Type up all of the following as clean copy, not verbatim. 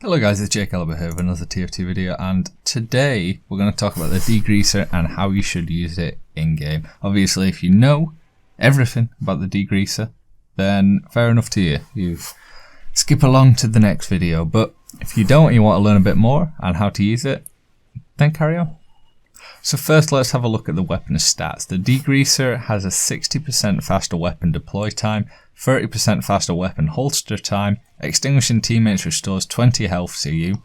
Hello guys, it's Jake Elber here with another TF2 video, and today we're going to talk about the Degreaser and how you should use it in-game. Obviously, if you know everything about the Degreaser, then fair enough to you. You skip along to the next video, but if you don't and you want to learn a bit more on how to use it, then carry on. So first, let's have a look at the weapon stats. The Degreaser has a 60% faster weapon deploy time, 30% faster weapon holster time, extinguishing teammates restores 20 health to you,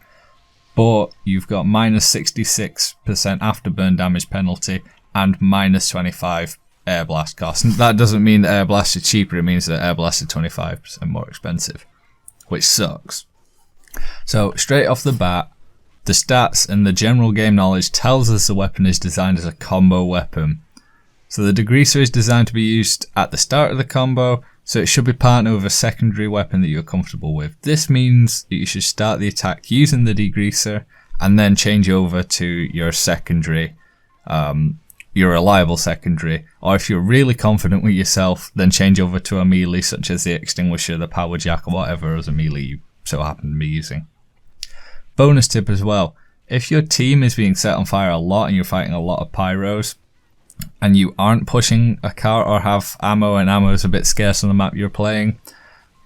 but you've got minus 66% afterburn damage penalty and minus 25 air blast cost. And that doesn't mean that air blasts are cheaper, it means that air blasts are 25% more expensive, which sucks. So straight off the bat, the stats and the general game knowledge tells us the weapon is designed as a combo weapon. So the Degreaser is designed to be used at the start of the combo, so it should be partnered with a secondary weapon that you're comfortable with. This means that you should start the attack using the Degreaser and then change over to your secondary, your reliable secondary. Or if you're really confident with yourself, then change over to a melee such as the extinguisher, the power jack, or whatever as a melee you so happen to be using. Bonus tip as well, if your team is being set on fire a lot and you're fighting a lot of pyros, and you aren't pushing a cart or have ammo and ammo is a bit scarce on the map you're playing,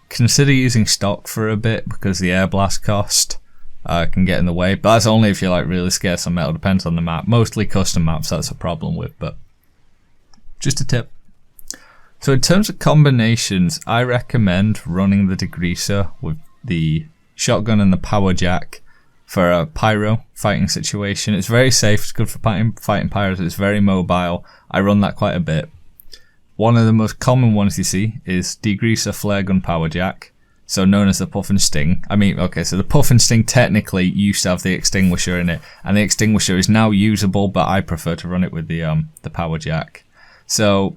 consider using stock for a bit because the air blast cost can get in the way. But that's only if you're like really scarce on metal, depends on the map. Mostly custom maps that's a problem with, but just a tip. So in terms of combinations, I recommend running the Degreaser with the shotgun and the power jack for a pyro fighting situation. It's very safe, it's good for fighting pyros, it's very mobile. I run that quite a bit. One of the most common ones you see is Degreaser flare gun power jack, so known as the puff and sting. I mean, okay, so the puff and sting technically used to have the extinguisher in it, and the extinguisher is now usable, but I prefer to run it with the power jack. So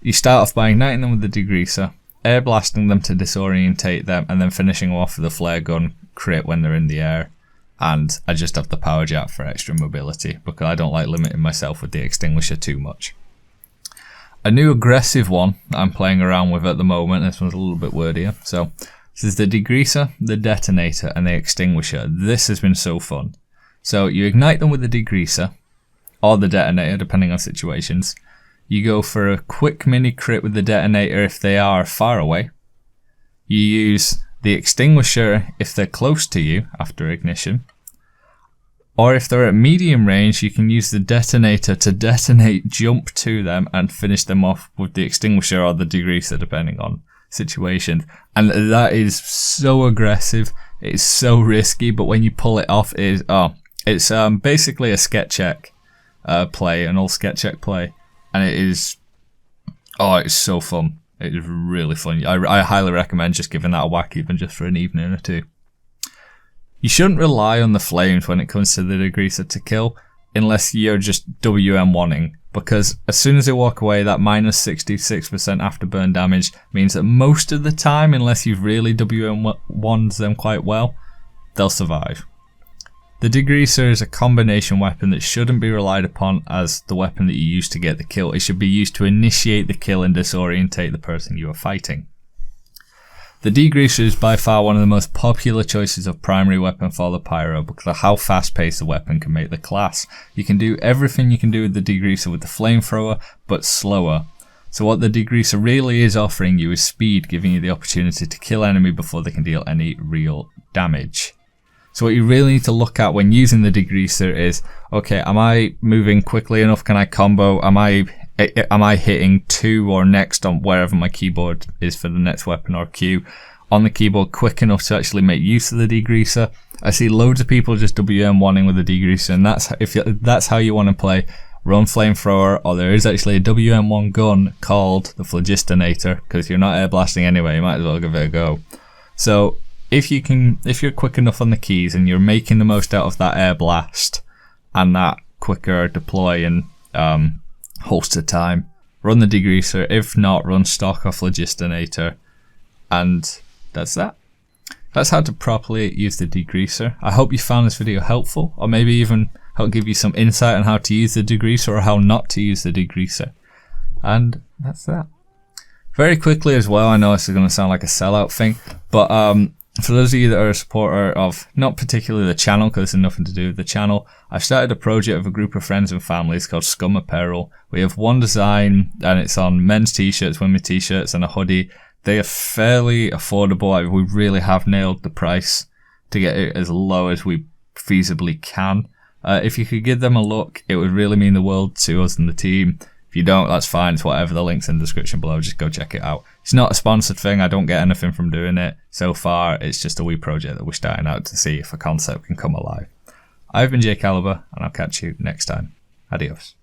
you start off by igniting them with the Degreaser, air blasting them to disorientate them, and then finishing off with the flare gun crit when they're in the air. And I just have the power jack for extra mobility because I don't like limiting myself with the extinguisher too much. A new aggressive one that I'm playing around with at the moment, this one's a little bit wordier. So this is the Degreaser, the detonator, and the extinguisher. This has been so fun. So you ignite them with the Degreaser or the detonator depending on situations. You go for a quick mini crit with the detonator if they are far away. You use the extinguisher if they're close to you after ignition. Or if they're at medium range, you can use the detonator to detonate, jump to them, and finish them off with the extinguisher or the Degreaser depending on situations. And that is so aggressive, it's so risky, but when you pull it off, it's basically a sketch check play, an old sketch check play. And it is, it's so fun. It is really fun. I highly recommend just giving that a whack even just for an evening or two. You shouldn't rely on the flames when it comes to the Degreaser to kill unless you're just WM1ing, because as soon as they walk away, that minus 66% afterburn damage means that most of the time, unless you've really WM1'd them quite well, they'll survive. The Degreaser is a combination weapon that shouldn't be relied upon as the weapon that you use to get the kill. It should be used to initiate the kill and disorientate the person you are fighting. The Degreaser is by far one of the most popular choices of primary weapon for the pyro because of how fast paced the weapon can make the class. You can do everything you can do with the Degreaser with the flamethrower, but slower. So what the Degreaser really is offering you is speed, giving you the opportunity to kill enemy before they can deal any real damage. So what you really need to look at when using the Degreaser is, okay, am I moving quickly enough? Can I combo? Am I hitting 2 or next on wherever my keyboard is for the next weapon or Q on the keyboard quick enough to actually make use of the Degreaser? I see loads of people just WM1ing with the Degreaser, and if that's how you want to play, run flamethrower, or there is actually a WM1 gun called the Phlogistinator, because if you're not air blasting anyway, you might as well give it a go. So if you're quick enough on the keys and you're making the most out of that air blast and that quicker deploy and holster time, run the Degreaser. If not, run stock or Phlogistinator, and that's that. That's how to properly use the Degreaser. I hope you found this video helpful, or maybe even help give you some insight on how to use the Degreaser or how not to use the Degreaser. And that's that. Very quickly as well, I know this is going to sound like a sellout thing, but For those of you that are a supporter of not particularly the channel, because there's nothing to do with the channel, I've started a project with a group of friends and families called Scum Apparel. We have one design and it's on men's t-shirts, women's t-shirts and a hoodie. They are fairly affordable. We really have nailed the price to get it as low as we feasibly can. If you could give them a look, it would really mean the world to us and the team. If you don't, that's fine. It's whatever. The link's in the description below. Just go check it out. It's not a sponsored thing. I don't get anything from doing it so far. It's just a wee project that we're starting out to see if a concept can come alive. I've been Jay Caliber, and I'll catch you next time. Adios.